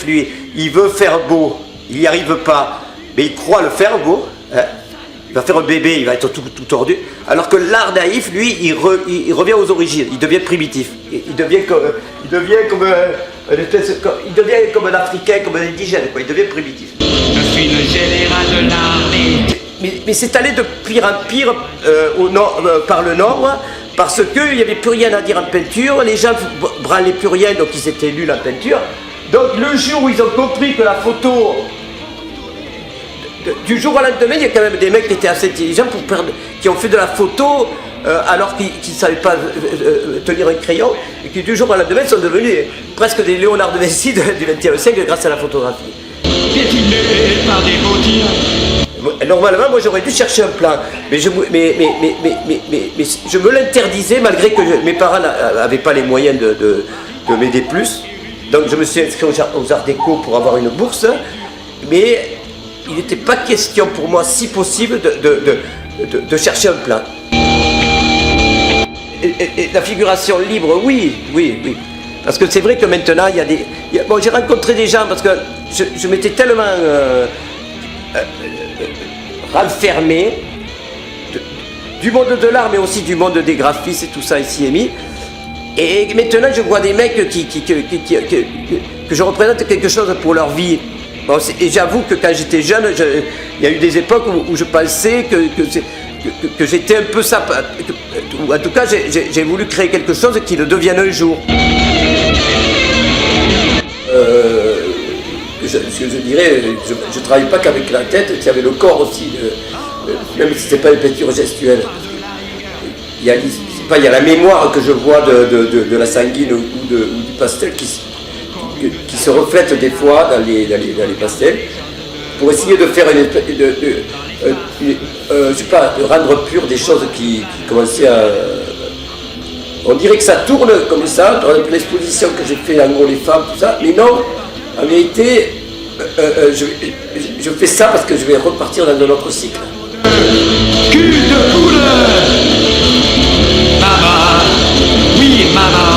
naïf, lui, il veut faire beau, il n'y arrive pas, mais il croit le faire beau. Hein. Il va faire un bébé, il va être tout tordu. Alors que l'art naïf, lui, il revient aux origines, il devient primitif. Il devient comme un Africain, comme un indigène, quoi. Il devient primitif. Je suis le général de l'armée. Mais c'est allé de pire en pire au nord, par le nord, parce qu'il n'y avait plus rien à dire en peinture, les gens ne branlaient plus rien, donc ils étaient nuls en peinture. Donc le jour où ils ont compris que la photo, du jour au lendemain, il y a quand même des mecs qui étaient assez intelligents qui ont fait de la photo alors qu'ils ne savaient pas tenir un crayon, et qui du jour au lendemain sont devenus presque des Léonard de Vinci du XXe siècle grâce à la photographie. Piétiné par des bottines. Normalement, moi j'aurais dû chercher un plan, mais je me l'interdisais malgré que mes parents n'avaient pas les moyens de m'aider plus. Donc je me suis inscrit aux Arts Déco pour avoir une bourse, mais il n'était pas question pour moi, si possible, de chercher un plan. Et la figuration libre, oui. Parce que c'est vrai que maintenant, bon, j'ai rencontré des gens, parce que je m'étais tellement renfermé du monde de l'art, mais aussi du monde des graphistes et tout ça ici émis. Et maintenant, je vois des mecs que je représente quelque chose pour leur vie. Bon, et j'avoue que quand j'étais jeune, il y a eu des époques où je pensais que j'étais un peu ça. En tout cas, j'ai voulu créer quelque chose qui le devienne un jour. Je dirais, je ne travaille pas qu'avec la tête, il y avait le corps aussi, même si ce n'était pas une peinture gestuelle. Il y a la mémoire que je vois de la sanguine ou du pastel qui se reflète des fois dans les pastels, pour essayer de faire je sais pas, de rendre pur des choses qui commençaient à... On dirait que ça tourne comme ça, dans l'exposition que j'ai fait en gros les femmes, tout ça, mais non, en vérité, je fais ça parce que je vais repartir dans un autre cycle. Cul de poule. Maman, oui maman.